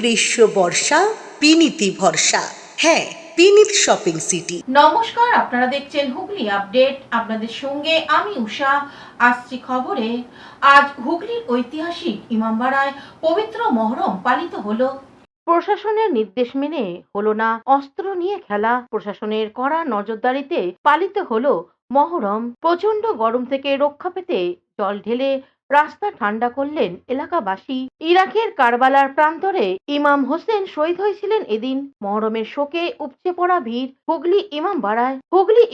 গ্রীষ্ম বর্ষা পিনিতি ভরসা। হ্যাঁ, পিনিত শপিং সিটি। নমস্কার, আপনারা দেখছেন হুগলি আপডেট। আপনাদের সঙ্গে আমি উষা। আসছি খবরে। আজ হুগলির ঐতিহাসিক ইমামবাড়ায় পবিত্র মহরম পালিত হলো। প্রশাসনের নির্দেশ মেনে হলো না অস্ত্র নিয়ে খেলা। প্রশাসনের কড়া নজরদারিতে পালিত হলো মহরম। প্রচন্ড গরম থেকে রক্ষা পেতে জল ঢেলে রাস্তা ঠান্ডা করলেন এলাকাবাসী। ইরাকের কারবালার প্রান্তরে ইমাম হোসেন শহীদ হয়েছিলেন এদিন। মহরমের শোকে উপচে পড়া ভিড় হুগলি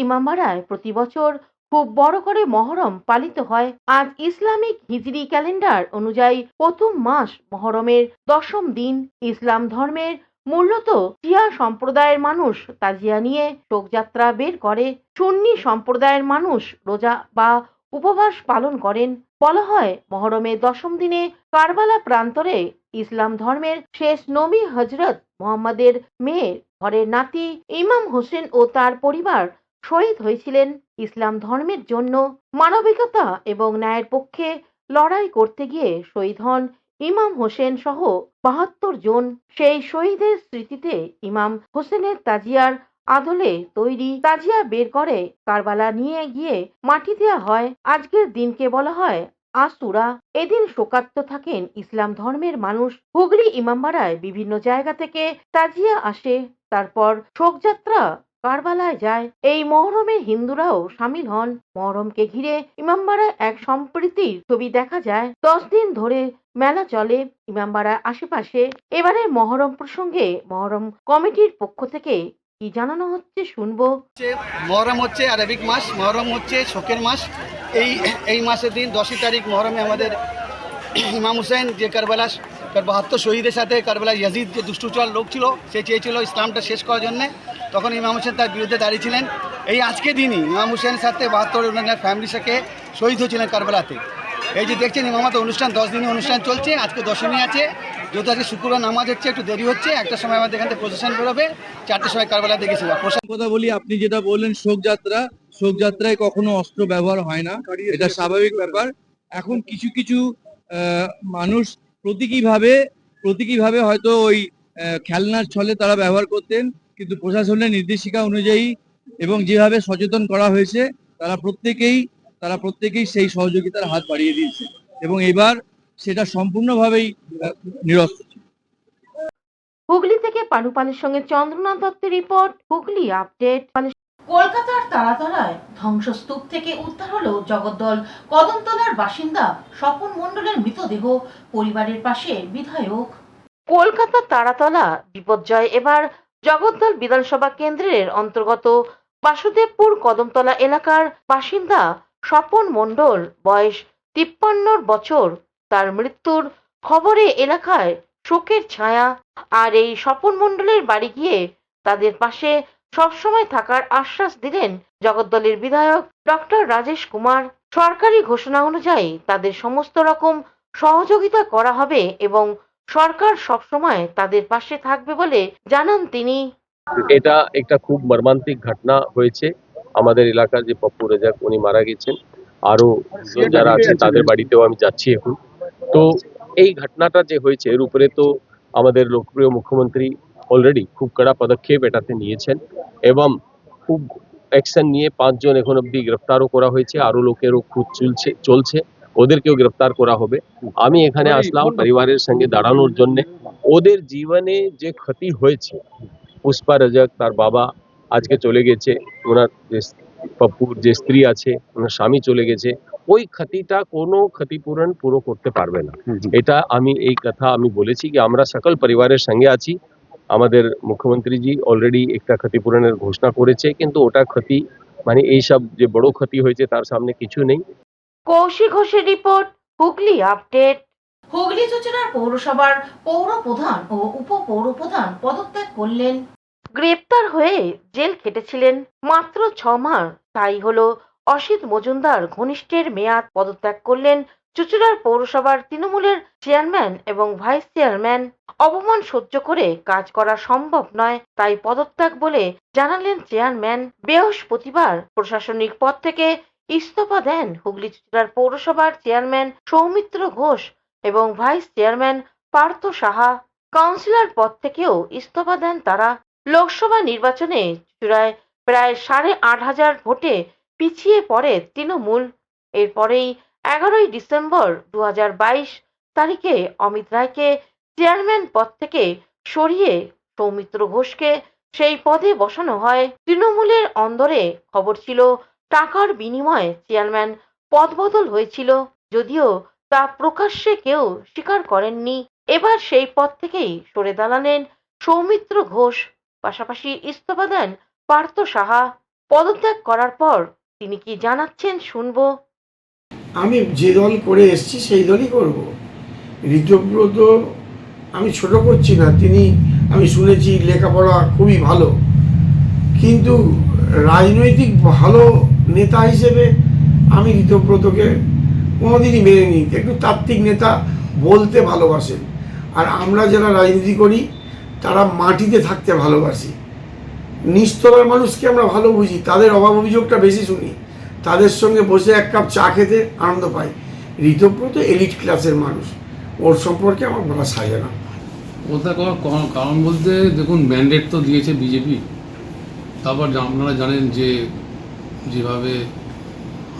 ইমামবাড়ায় প্রতি বছর খুব বড় করে মহরম পালিত হয়। আজ ইসলামিক হিজরি ক্যালেন্ডার অনুযায়ী প্রথম মাস মহরমের 10ম দিন। ইসলাম ধর্মের মূলত শিয়া সম্প্রদায়ের মানুষ তাজিয়া নিয়ে শোকযাত্রা বের করে। সুন্নি সম্প্রদায়ের মানুষ রোজা বা উপবাস পালন করেন। বলা হয় মহরমের 10ম দিনে কারবালা প্রান্তরে ইসলাম ধর্মের শেষ নবী হযরত মুহাম্মাদের মেয়ের ঘরের নাতি ইমাম হোসেন ও তার পরিবার শহীদ হয়েছিলেন ইসলাম ধর্মের জন্য। মানবিকতা এবং ন্যায়ের পক্ষে লড়াই করতে গিয়ে শহীদ হন ইমাম হোসেন সহ 72 জন। সেই শহীদের স্মৃতিতে ইমাম হোসেনের তাজিয়ার আদলে তৈরি তাজিয়া বের করে কারবালা নিয়ে গিয়ে মাটি দেওয়া হয়। আজকের দিনকে বলা হয় আশুরা। এদিন শোকার্ত থাকেন ইসলাম ধর্মের মানুষ। হুগলি ইমামবাড়ায় বিভিন্ন জায়গা থেকে তাজিয়া আসে, তারপর শোকযাত্রা কারবালায় যায়। এই মহরমে হিন্দুরাও সামিল হন। মহরমকে ঘিরে ইমামবাড়ায় এক সম্প্রীতির ছবি দেখা যায়। 10 দিন ধরে মেলা চলে ইমামবাড়ার আশেপাশে। এবারে মহরম প্রসঙ্গে মহরম কমিটির পক্ষ থেকে কি জানানো হচ্ছে শুনবো। মহরম হচ্ছে আরবিক মাস, মহরম হচ্ছে শোকের মাস। এই মাসের দিন 10ই তারিখ মহরমে আমাদের ইমাম হুসেন যে কারবালা 72 শহীদের সাথে কারবালা ইয়াজিদ যে দুষ্টুচল লোক ছিল, সে চেয়েছিল ইসলামটা শেষ করার জন্যে। তখন ইমাম হোসেন তার বিরুদ্ধে দাঁড়িয়েছিলেন। এই আজকের দিনই ইমাম হুসেনের সাথে 72 ওনার ফ্যামিলির সাথে শহীদ হয়েছিলেন কারবালাতে। এই যে দেখছেন ইমামত অনুষ্ঠান 10 দিনের অনুষ্ঠান চলছে। আজকে দশমী আছে, যেহেতু আজকে শুক্রবার নামাজ হচ্ছে, একটু দেরি হচ্ছে। একটা সময় আমাদের এখান থেকে প্রসেশন বেরোবে, 4টের সময় কারবালা দেখেছিল। কথা বলি, আপনি যেটা বললেন শোকযাত্রায় কখনো অস্ত্র ব্যবহার হয় না, এটা স্বাভাবিক ব্যাপার। এখন কিছু কিছু মানুষ প্রতীকীভাবে হয়তো ওই খেলনার ছলে তারা ব্যবহার করতেন, কিন্তু প্রশাসনের নির্দেশিকা অনুযায়ী এবং যেভাবে সচেতন করা হয়েছে তারা প্রত্যেকেই সেই সহযোগিতার হাত বাড়িয়ে দিয়েছে এবং এবার সেটা সম্পূর্ণভাবেই নিরস্ত। হুগলি থেকে পানুপালের সঙ্গে চন্দ্রনাথ দত্তের রিপোর্ট, হুগলি আপডেট। কলকাতার তারাতলায় ধ্বংসস্তূপ থেকে উদ্ধার হলো জগদ্দল কদমতলার বাসিন্দা স্বপন মণ্ডলের মৃতদেহ। পরিবারের পাশে বিধায়ক। কলকাতার তারাতলা বিপর্যয় এবার জগদ্দল বিধানসভা কেন্দ্রের অন্তর্গত বাসুদেবপুর কদমতলা এলাকার বাসিন্দা স্বপন মণ্ডল, বয়স 53 বছর। তার মৃত্যুর খবরে এলাকায় শোকের ছায়া। আর এই স্বপন মণ্ডলের বাড়ি গিয়ে তাদের পাশে সবসময় থাকার আশ্বাস দিলেন জগদ্দলের বিধায়ক ডক্টর রাজেশ কুমার। সরকারি ঘোষণা অনুযায়ী তাদের সমস্ত রকম সহযোগিতা করা হবে এবং সরকার সবসময় তাদের পাশে থাকবে বলে জানান তিনি। এটা একটা খুব মর্মান্তিক ঘটনা হয়েছে। আমাদের এলাকার যে পপ্পু রেজাক উনি মারা গেছেন, আরো যারা আছে তাদের বাড়িতেও আমি যাচ্ছি এখন। তো এই ঘটনাটা যে হয়েছে এর উপরে তো আমাদের লোকপ্রিয় মুখ্যমন্ত্রী অলরেডি খুব কড়া পদক্ষেপ এটাতে নিয়েছেন এবং খুব অ্যাকশন নিয়ে 5 জন এখন অব্দি গ্রেফতারও করা হয়েছে। আরো লোকেরও খুব চলছে, ওদেরকেও গ্রেফতার করা হবে। আমি এখানে আসলাম পরিবারের সঙ্গে দাঁড়ানোর জন্য। ওদের জীবনে যে ক্ষতি হয়েছে, পুষ্পা রাজাক তার বাবা আজকে চলে গেছে, ওনার যে পপ্পুর যে স্ত্রী আছে ওনার স্বামী চলে গেছে, ওই ক্ষতিটা কোনো ক্ষতিপূরণ পুরো করতে পারবে না। এটা এই কথা আমি বলেছি কি আমরা সকল পরিবারের সঙ্গে আছি। আমাদের মুখ্যমন্ত্রীজি অলরেডি একটা ক্ষতিপূরণের ঘোষণা করেছে, কিন্তু ওটা ক্ষতি মানে এইসব যে বড় ক্ষতি হয়েছে তার সামনে কিছু নেই। কৌশিক ঘোষের রিপোর্ট, হুগলি আপডেট। হুগলি চুঁচুড়ার পৌরসভার পৌর প্রধান ও উপপৌরপ্রধান পদত্যাগ করলেন। গ্রেপ্তার হয়ে জেল খেটেছিলেন মাত্র 6 মাস। তাই হলো অসিত মজুমদার ঘনিষ্ঠের মেয়াদ। পদত্যাগ করলেন চুঁচুড়ার পৌরসভার তৃণমূলের চেয়ারম্যান এবং ভাইস চেয়ারম্যান। অপমান সহ্য করে কাজ করা সম্ভব নয়, তাই পদত্যাগ বলে জানালেন চেয়ারম্যান। বৃহস্পতিবার প্রশাসনিক পদ থেকে ইস্তফা দেন হুগলি চুঁচুড়ার পৌরসভার চেয়ারম্যান সৌমিত্র ঘোষ এবং vice chairman Partha Saha. Councillor পদ থেকেও ইস্তফা দেন তারা। লোকসভা নির্বাচনে চূড়ায় প্রায় 8,500 ভোটে পিছিয়ে পড়ে তৃণমূল। এরপরেই 11ই ডিসেম্বর 2022 তারিখে অমিত রায়কে চেয়ারম্যান পদ থেকে সরিয়ে সৌমিত্র ঘোষকে সেই পদে বসানো হয়। তৃণমূলের অন্দরে খবর ছিল টাকার বিনিময়ে চেয়ারম্যান পদবদল হয়েছিল, যদিও তা প্রকাশ্যে কেউ স্বীকার করেননি। এবার সেই পদ থেকেই সরে দাঁড়ালেন সৌমিত্র ঘোষ। পাশাপাশি ইস্তফা দেন পার্থ সাহা। পদত্যাগ করার পর তিনি কি জানাচ্ছেন শুনবো। আমি যে দল করে এসেছি সেই দলই করব। ঋতব্রত আমি ছোট করছি না, আমি শুনেছি লেখাপড়া খুবই ভালো, কিন্তু রাজনৈতিক ভালো নেতা হিসেবে আমি ঋতব্রতকে কোনোদিনই মেনে নিই। একটু তাত্ত্বিক নেতা, বলতে ভালোবাসেন। আর আমরা যারা রাজনীতি করি তারা মাটিতে থাকতে ভালোবাসি। নিচতলার মানুষকে আমরা ভালো বুঝি, তাদের অভাব অভিযোগটা বেশি শুনি, তাদের সঙ্গে বসে এক কাপ চা খেতে আনন্দ পাই। ঋতব্রত এলিট ক্লাসের মানুষ, ওর সম্পর্কে আমার বলা সাজে না। ওটা করার কারণ বলতে দেখুন, ম্যান্ডেট তো দিয়েছে বিজেপি। তারপর আপনারা জানেন যে যেভাবে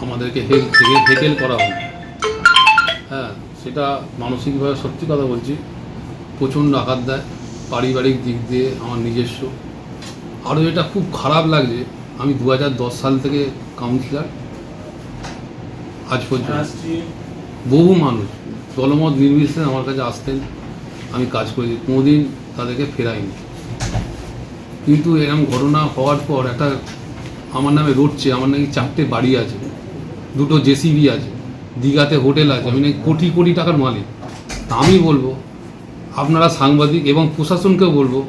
আমাদেরকে হেকেল করা হয়, হ্যাঁ, সেটা মানসিকভাবে সত্যি কথা বলছি প্রচণ্ড আঘাত দেয়। পারিবারিক দিক দিয়ে আমার নিজস্ব আরও এটা খুব খারাপ লাগছে। আমি 2010 সাল থেকে কাউন্সিলর, আজ পর্যন্ত বহু মানুষ দলমত নির্বিশেষে আমার কাছে আসতেন, আমি কাজ করেছি, কোনোদিন তাদেরকে ফেরাইনি। কিন্তু এরকম ঘটনা হওয়ার পর একটা আমার নামে রটছে, আমার নাকি 4টে বাড়ি আছে, 2টো জেসিবি আছে, দীঘাতে হোটেল আছে, আমি নাকি কোটি কোটি টাকার মালিক। তা আমি বলবো আপনারা সাংবাদিক এবং প্রশাসনকেও বলবো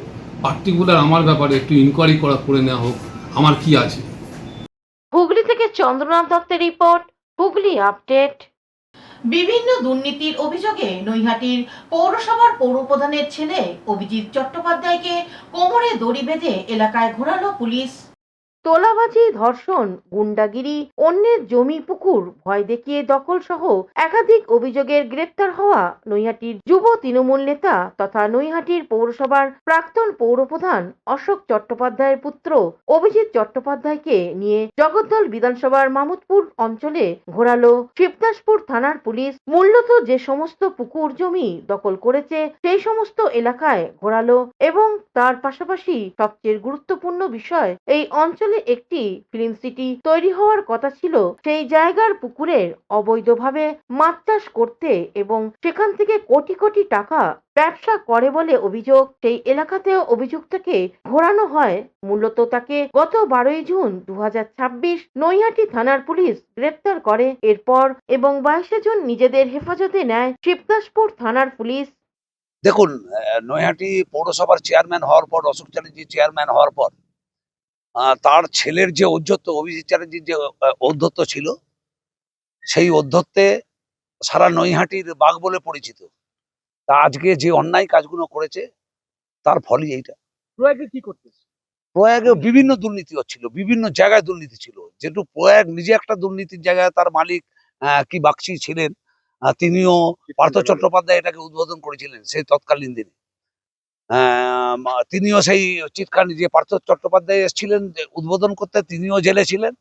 পার্টিকুলার আমার ব্যাপারে একটু ইনকোয়ারি করে নেওয়া হোক, আমার কি আছে। হুগলি থেকে চন্দ্রনাথ দত্তের রিপোর্ট, হুগলি আপডেট। বিভিন্ন দুর্নীতির অভিযোগে নৈহাটির পৌরসভার পৌরপ্রধানের ছেলে অভিজিৎ চট্টোপাধ্যায়কে কোমরে দড়ি বেঁধে এলাকায় ঘোরালো পুলিশ। তোলাবাজি, ধর্ষণ, গুন্ডাগিরি, অন্যের জমি পুকুর ভয় দেখিয়ে দখল সহ একাধিক অভিযোগের গ্রেপ্তার হওয়া নৈহাটির যুব তৃণমূল নেতা তথা নৈহাটির পৌরসভার প্রাক্তন পৌরপ্রধান অশোক চট্টোপাধ্যায়ের পুত্র অভিজিৎ চট্টোপাধ্যায়কে নিয়ে জগদ্দল বিধানসভার মামুদপুর অঞ্চলে ঘোরালো শিবদাসপুর থানার পুলিশ। মূলত যে সমস্ত পুকুর জমি দখল করেছে সেই সমস্ত এলাকায় ঘোরালো এবং তার পাশাপাশি সবচেয়ে গুরুত্বপূর্ণ বিষয়, এই অঞ্চলে একটি ফিল্ম সিটি তৈরি হওয়ার কথা ছিল। সেই জায়গার পুকুরের অবৈধভাবে মাছ চাষ করতে এবং সেখান থেকে কোটি কোটি টাকা ব্যবসা করে বলে অভিযোগ। সেই এলাকাতেও অভিযুক্তকে ঘোরানো হয়। মূলত তাকে গত 12ই জুন 2026 নৈহাটি থানার পুলিশ গ্রেপ্তার করে। এরপর এবং 22শে জুন নিজেদের হেফাজতে নেয় শিবদাসপুর থানার পুলিশ। দেখুন, নৈহাটি পৌরসভার চেয়ারম্যান হওয়ার পর, অশোক চ্যাটার্জি চেয়ারম্যান হওয়ার পর, তার ছেলের যে ঔদ্ধত্য, অভিজিৎ চ্যাটার্জির যে ঔদ্ধত্য ছিল, সেই ঔদ্ধত্যে সারা নৈহাটির বাঘ বলে পরিচিত। তা আজকে যে অন্যায় কাজগুলো করেছে তার ফলই এইটা। প্রয়াগে কি করতেছে? প্রয়াগে বিভিন্ন দুর্নীতি হচ্ছিল, বিভিন্ন জায়গায় দুর্নীতি ছিল। যেহেতু প্রয়াগ নিজে একটা দুর্নীতির জায়গায়, তার মালিক কি বাগচি ছিলেন, তিনিও পার্থ চট্টোপাধ্যায় এটাকে উদ্বোধন করেছিলেন সেই তৎকালীন দিনে। তিনিও সেই চিৎকার যে পার্থ চট্টোপাধ্যায় এসেছিলেন উদ্বোধন করতে, তিনিও জেলে ছিলেন।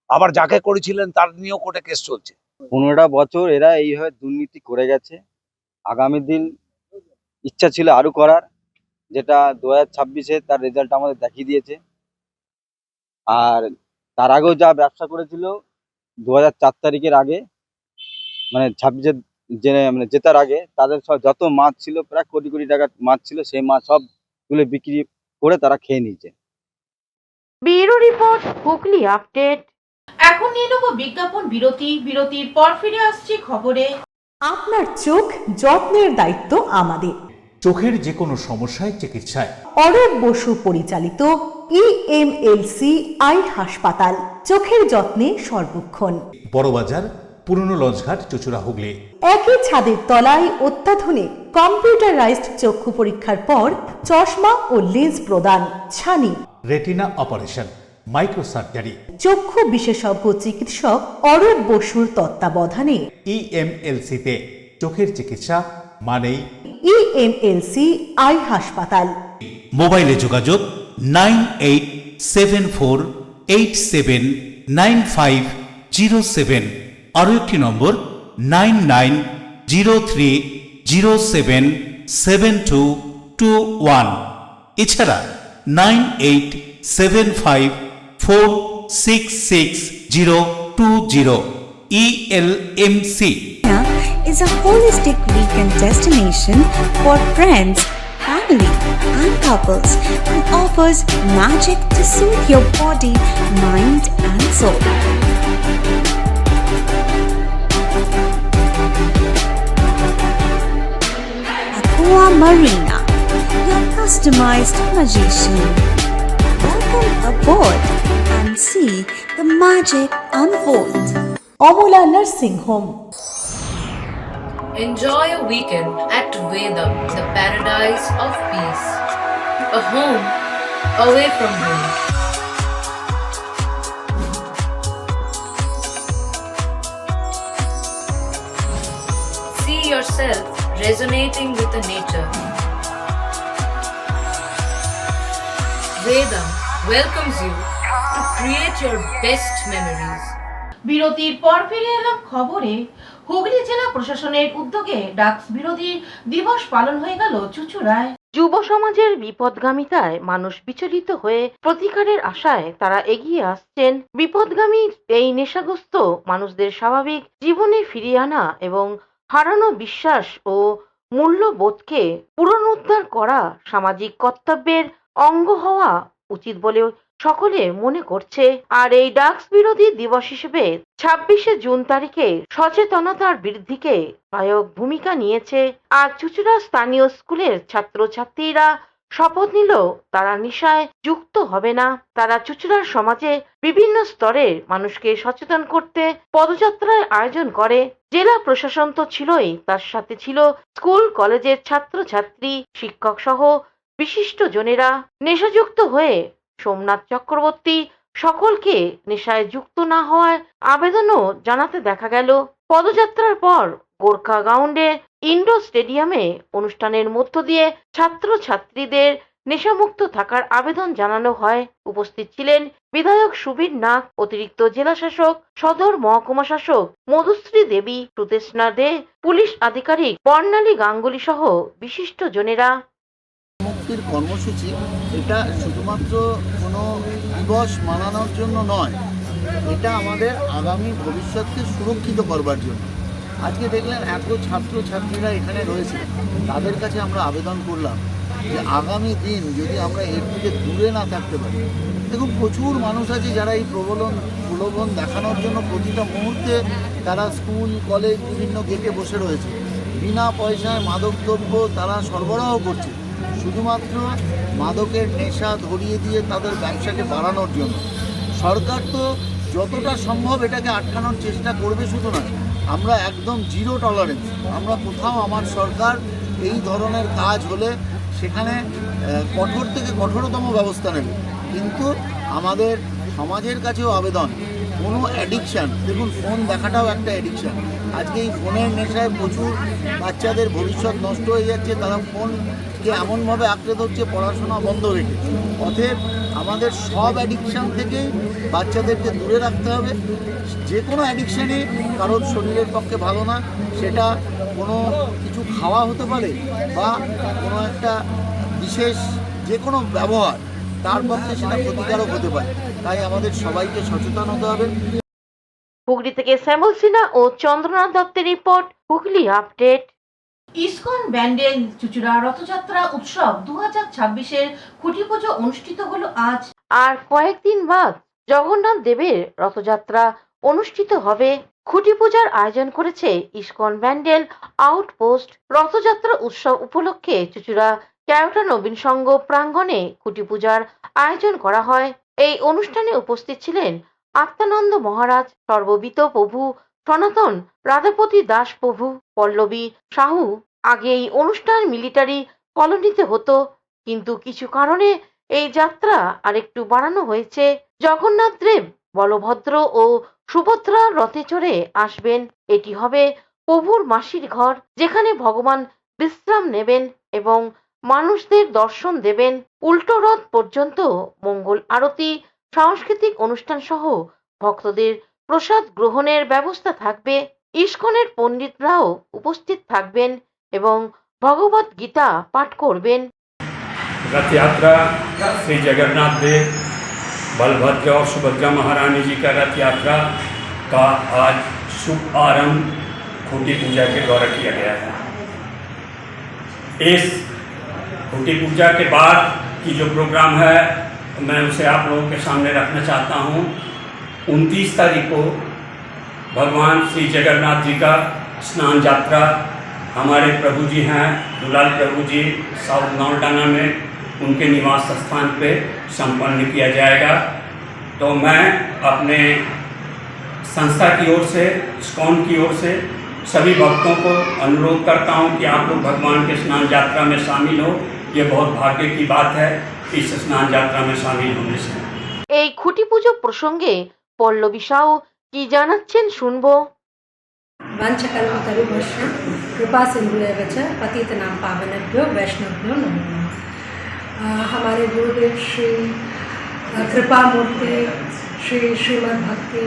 আবার যাকে করেছিলেন তার নিয়েও কোর্টে কেস চলছে। 15টা বছর এরা এইভাবে দুর্নীতি করে গেছে। আগামী দিন ইচ্ছা ছিল আরো করার, যেটা 2026-এ তার রেজাল্ট আমাদের দেখিয়ে দিয়েছে। আর তার আগেও যা ব্যবসা করেছিল 2004 তারিখের আগে, মানে 26-এ জেতার আগে, তাদের সব যত মাছ ছিল, প্রায় কোটি কোটি টাকার মাছ ছিল, সেই মাছ সবগুলো বিক্রি করে তারা খেয়ে নিয়েছে। Bureau report, Hooghly update. এখন নিয়ে নেব বিজ্ঞাপন বিরতি। বিরতির পর ফিরে আসছি খবরে। আপনার চোখ যত্নের দায়িত্ব আমাদের। চোখের যে কোনো সমস্যায় চিকিৎসায় অরূপ বসু পরিচালিত ইএমএলসি আই হাসপাতাল, চোখের যত্নে সর্বক্ষণ। বড়বাজার, পুরনো লঞ্চঘাট, চুচুড়া, হুগলি। একই ছাদের তলায় অত্যাধুনিক কম্পিউটারাইজড চক্ষু পরীক্ষার পর চশমা ও লেন্স প্রদান, ছানি, রেটিনা অপারেশন, মাইক্রোসার্জারি। চক্ষু বিশেষজ্ঞ চিকিৎসক অরূপ বসুর তত্ত্বাবধানে ইএমএলসিতে চোখের চিকিৎসা মানেই ইএমএলসি আই হাসপাতাল। মোবাইলে যোগাযোগ 9874879507, আরও একটি নম্বর 9903077221, এছাড়া 9875466020 ELMC is a holistic weekend destination for friends, family, and couples and offers magic to soothe your body, mind, and soul. Aqua Marina, your customized magician. Welcome aboard and see the magic unfold. Amala nursing home. Enjoy a weekend at Vedam, the paradise of peace. A home away from home. See yourself resonating with the nature. Vedam welcomes you to create your best memories. বিরতির পর ফিরে এলাম খবরে। হুগলি জেলা প্রশাসনের উদ্যোগে drugs বিরোধী দিবস পালন হয়ে গেল চুঁচুড়ায়। যুব সমাজের বিপদগামিতায় মানুষ বিচলিত হয়ে প্রতিকারের আশায় তারা এগিয়ে আসছেন। বিপদগামী এই নেশাগ্রস্ত মানুষদের স্বাভাবিক জীবনে ফিরিয়ে আনা এবং হারানো বিশ্বাস ও মূল্যবোধকে পুনরুদ্ধার করা সামাজিক কর্তব্যের অঙ্গ হওয়া উচিত বলে সকলে মনে করছে। আর এই ড্রাগস বিরোধী দিবস হিসেবে 26শে জুন তারিখে সচেতনতার বৃদ্ধিকে সহায়ক ভূমিকা নিয়েছে। আর চুঁচুড়া স্থানীয় স্কুলের ছাত্রছাত্রীরা শপথ নিল তারা নেশায় যুক্ত হবে না। তারা চুঁচুড়ার সমাজে বিভিন্ন স্তরের মানুষকে সচেতন করতে পদযাত্রার আয়োজন করে। জেলা প্রশাসন তো ছিলই, তার সাথে ছিল স্কুল কলেজের ছাত্রছাত্রী, শিক্ষক সহ বিশিষ্ট জনেরা। নেশাযুক্ত হয়ে সোমনাথ চক্রবর্তী সকলকে নেশায় যুক্ত না হওয়ার আবেদনও জানাতে দেখা গেল। পদযাত্রার পর গোর্খা গ্রাউন্ডের ইন্ডোর স্টেডিয়ামে অনুষ্ঠানের মধ্য দিয়ে ছাত্রছাত্রীদের নেশামুক্ত থাকার আবেদন জানানো হয়। উপস্থিত ছিলেন বিধায়ক সুবীর নাগ, অতিরিক্ত জেলা শাসক, সদর মহকুমা শাসক মধুশ্রী দেবী, সুদেষ্ণা দে, পুলিশ আধিকারিক বর্ণালী গাঙ্গুলি সহ বিশিষ্ট জনেরা। মুক্তির কর্মসূচি এটা শুধুমাত্র কোনো দিবস মানানোর জন্য নয়, এটা আমাদের আগামী ভবিষ্যৎকে সুরক্ষিত করবার জন্য। আজকে দেখলেন এত ছাত্রছাত্রীরা এখানে রয়েছে, তাদের কাছে আমরা আবেদন করলাম যে আগামী দিন যদি আমরা এর থেকে দূরে না থাকতে পারি। দেখুন, প্রচুর মানুষ আছে যারা এই প্রলোভন দেখানোর জন্য প্রতিটা মুহূর্তে তারা স্কুল কলেজ বিভিন্ন গেটে বসে রয়েছে। বিনা পয়সায় মাদকদ্রব্য তারা সরবরাহ করছে শুধুমাত্র মাদকের নেশা ধরিয়ে দিয়ে তাদের ব্যবসাকে বাড়ানোর জন্য। সরকার তো যতটা সম্ভব এটাকে আটকানোর চেষ্টা করবে, শুধু না, আমরা একদম জিরো টলারেন্স। আমরা কোথাও আমার সরকার এই ধরনের কাজ হলে সেখানে কঠোর থেকে কঠোরতম ব্যবস্থা নেবে। কিন্তু আমাদের সমাজের কাছেও আবেদন, কোনো অ্যাডিকশান, দেখুন ফোন দেখাটাও একটা অ্যাডিকশান। আজকে এই ফোনের নেশায় প্রচুর বাচ্চাদের ভবিষ্যৎ নষ্ট হয়ে যাচ্ছে, তারা ফোনকে এমনভাবে আঁকড়ে ধরছে পড়াশোনা বন্ধ রেখে। অতএব আমাদের সব অ্যাডিকশান থেকেই বাচ্চাদেরকে দূরে রাখতে হবে। যে কোনো অ্যাডিকশানই কারোর শরীরের পক্ষে ভালো না, সেটা কোনো কিছু খাওয়া হতে পারে বা কোনো একটা বিশেষ যে কোনো ব্যবহার, তার পক্ষে সেটা ক্ষতিকারক হতে পারে। তাই আমাদের সবাইকে সচেতন হতে হবে। হুগলি থেকে শ্যামল সিনহা ও চন্দ্রনাথ দত্তের report, Hooghly update. ISKCON Bandel চুঁচুড়া রথযাত্রা উৎসব 2026-এর খুঁটি পুজো অনুষ্ঠিত হলো আজ। আর কয়েকদিন বাদ জগন্নাথ দেবের রথযাত্রা অনুষ্ঠিত হবে। খুঁটি পূজার আয়োজন করেছে ইসকন ব্যান্ডেল আউটপোস্ট। রথযাত্রা উৎসব উপলক্ষে চুঁচুড়া ক্যাওটা নবীন সংঘ প্রাঙ্গণে খুঁটি পূজার আয়োজন করা হয়। এই অনুষ্ঠানে উপস্থিত ছিলেন আত্মানন্দ মহারাজ, সর্ববিত প্রভু, সনাতন রাধাপতি দাস প্রভু, পল্লবী সাহু। আগে এই অনুষ্ঠান মিলিটারি কলোনিতে হতো, কিন্তু কিছু কারণে এই যাত্রা আরেকটু বাড়ানো হয়েছে। জগন্নাথ দেব বলভদ্র ও সুভদ্রা রথে চড়ে আসবেন। এটি হবে প্রভুর মাসির ঘর, যেখানে ভগবান বিশ্রাম নেবেন এবং মানুষদের দর্শন দেবেন। উল্টো রথ পর্যন্ত মঙ্গল আরতি, সাংস্কৃতিক অনুষ্ঠান সহ ভক্তদের প্রসাদ গ্রহণের ব্যবস্থা থাকবে। ইস্কনের পণ্ডিতরাও উপস্থিত থাকবেন এবং ভগবত গীতা পাঠ করবেন। रथ यात्रा श्री जगन्नाथ देव, बलभद्र और सुभद्रा महारानी जी का रथ यात्रा का आज शुभ आरंभ खूंटी पूजा के द्वारा किया गया है। इस खूंटी पूजा के बाद की जो प्रोग्राम है मैं उसे आप लोगों के सामने रखना चाहता हूँ। 29 तारीख को भगवान श्री जगन्नाथ जी का स्नान यात्रा हमारे प्रभु जी हैं दुलाल प्रभु जी साउथ नौलडाना में उनके निवास स्थान पे संपन्न किया जाएगा। तो मैं अपने संस्था की ओर से, इस्कॉन की ओर से सभी भक्तों को अनुरोध करता हूं कि आप लोग भगवान के स्नान यात्रा में शामिल हो। ये बहुत भाग्य की बात है इस स्नान यात्रा में शामिल होने से। এই খুঁটি পুজো প্রসঙ্গে পল্লবী সাউ কি জানাচ্ছেন শুনবো। वाञ्छकल्पतरुभ्यश्च कृपा सिन्धुरेव च पतितनां पावनेभ्यो वैष्णवेभ्यो नमो नमः। हमारे गुरुदेव श्री कृपा मूर्ति श्री श्रीमद् भक्ति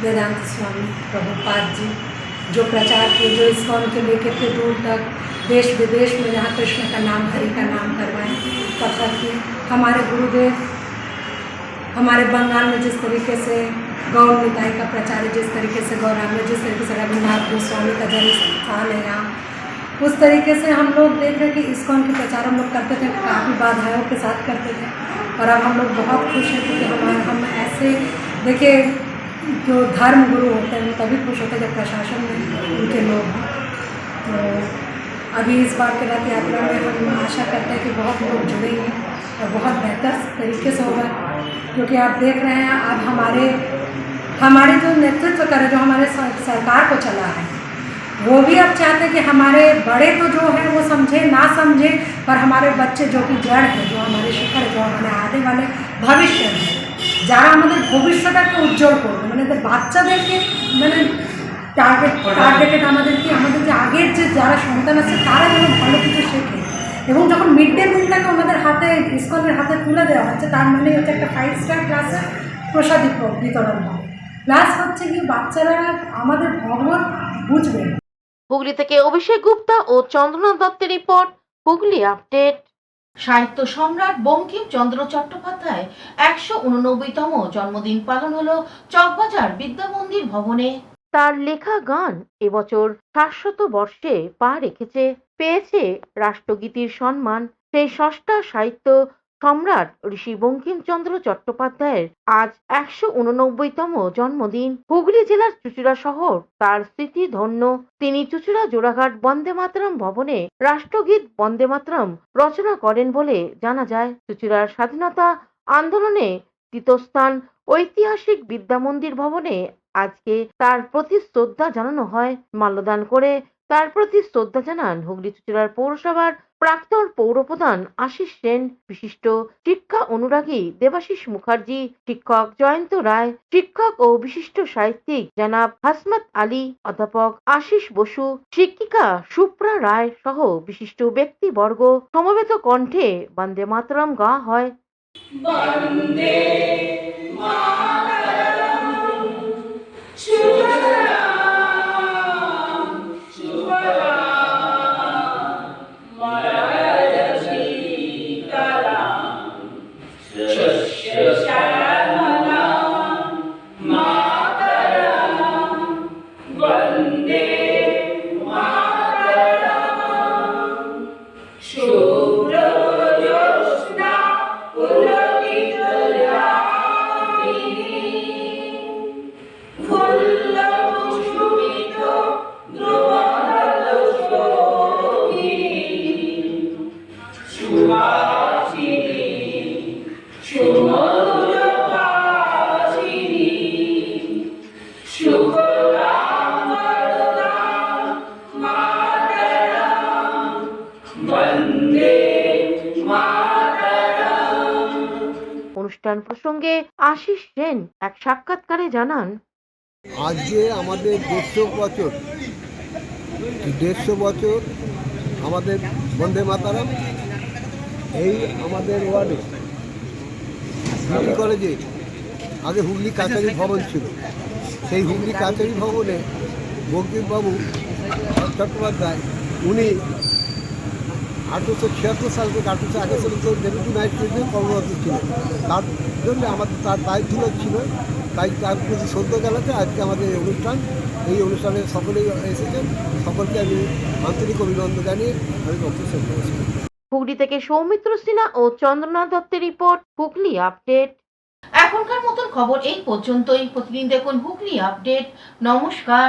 वेदांत स्वामी प्रभुपाद जी जो प्रचार किए, जो इस्कॉन के लेके थे दूर तक देश विदेश में जहाँ कृष्ण का नाम, हरि का नाम करवाएं, कथा की। हमारे गुरुदेव हमारे बंगाल में जिस तरीके से गौर निताई का प्रचार है, जिस तरीके से गौरांग में, जिस तरीके से रघुनाथ गोस्वामी का जन्म स्थान है यहाँ, उस तरीके से हम लोग देख रहे कि इस्कॉन के प्रचार हम लोग करते थे, काफ़ी बाधाओं के साथ करते थे। और अब हम लोग बहुत खुश हैं क्योंकि हम ऐसे देखिए जो धर्म गुरु होते हैं वो तभी खुश होते हैं जब प्रशासन में उनके लोग हैं। तो अभी इस बार के रथ यात्रा में हम आशा करते हैं कि बहुत लोग जुड़ेंगे और बहुत बेहतर तरीके से होगा, क्योंकि आप देख रहे हैं अब हमारे जो नेतृत्व करे, जो हमारे सरकार को चला है, वो भी अब चाहते हैं कि हमारे बड़े तो जो है वो समझे ना समझे, पर हमारे बच्चे जो कि जड़ है, जो हमारे शिखर, जो हमारे आने वाले भविष्य है, যারা আমাদের ভবিষ্যটাকে উজ্জ্বল করবে, মানে বাচ্চাদেরকে মানে টার্গেটেড আমাদের যে আগের যে যারা সন্তান আছে তারা যেন ভালো কিছু শেখে। এবং যখন মিড ডে মিলটাকে আমাদের হাতে ইস্কনের হাতে তুলে দেওয়া হচ্ছে, তার মানে হচ্ছে একটা 5 স্টার ক্লাসে প্রসাদ বিতরণ হয়, প্লাস হচ্ছে কি বাচ্চারা আমাদের ভগবত বুঝবে। হুগলি থেকে অভিষেক গুপ্তা ও চন্দ্রনাথ দত্তের রিপোর্ট, হুগলি আপডেট। সাহিত্য সম্রাট বঙ্কিমচন্দ্র চট্টোপাধ্যায় 189তম জন্মদিন পালন হলো চকবাজার বিদ্যামন্দির ভবনে। তার লেখা গান এবছর 700 বর্ষে পা রেখেছে, পেয়েছে রাষ্ট্রগীতির সম্মান। সেই ষষ্ঠা সাহিত্য সম্রাট ঋষি বঙ্কিমচন্দ্র চট্টোপাধ্যায়ের আজ 189তম জন্মদিন। হুগলি জেলার চুঁচুড়া শহর তার স্মৃতি ধন্য। তিনি চুঁচুড়া জোড়াঘাট বন্দে মাতরম ভবনে রাষ্ট্রগীত বন্দে মাতরম রচনা করেন বলে জানা যায়। চুঁচুড়ার স্বাধীনতা আন্দোলনে তীর্থস্থান ঐতিহাসিক বিদ্যামন্দির ভবনে আজকে তার প্রতি শ্রদ্ধা জানানো হয়। মাল্যদান করে তার প্রতি শ্রদ্ধা জানান হুগলি চুঁচুড়ার পৌরসভার প্রাক্তন পৌরপ্রধান আশিস সেন, বিশিষ্ট শিক্ষা অনুরাগী দেবাশিস মুখার্জি, শিক্ষক জয়ন্ত রায়, শিক্ষক ও বিশিষ্ট সাহিত্যিক জনাব হাসমত আলী, অধ্যাপক আশিস বসু, শিক্ষিকা সুপ্রা রায় সহ বিশিষ্ট ব্যক্তিবর্গ সমবেত কণ্ঠে বন্দে মাতরম গাওয়া হয়। বন্দে অনুষ্ঠান প্রসঙ্গে আশিস সেন এক সাক্ষাৎকারে জানান, আজ যে আমাদের 150 বছর আমাদের বন্দে মাতারাম। এই আমাদের ওয়ার্ডে হুগলি কলেজে আগে হুগলি কাচারি ভবন ছিল, সেই হুগলি কাচারি ভবনে বঙ্কিমবাবু চট্টোপাধ্যায় উনি 1876 সাল থেকে 1881 সাল পর্যন্ত ডেপুটি ম্যাজিস্ট্রেটে কর্মরত ছিলেন। তার জন্য আমাদের তার দায়িত্ব ছিল, তাই তার প্রতি শ্রদ্ধ জানাতে আজকে আমাদের এই অনুষ্ঠান। এই অনুষ্ঠানে সকলেই এসেছেন, সকলকে আমি আন্তরিক অভিনন্দন জানিয়ে আমি বক্তব্য শেষ করছি। হুগলি থেকে সৌমিত্র সিনহা ও চন্দ্রনাথ দত্তের রিপোর্ট, হুগলি আপডেট। এখনকার মতন খবর এই পর্যন্তই। প্রতিদিন দেখুন হুগলি আপডেট। নমস্কার।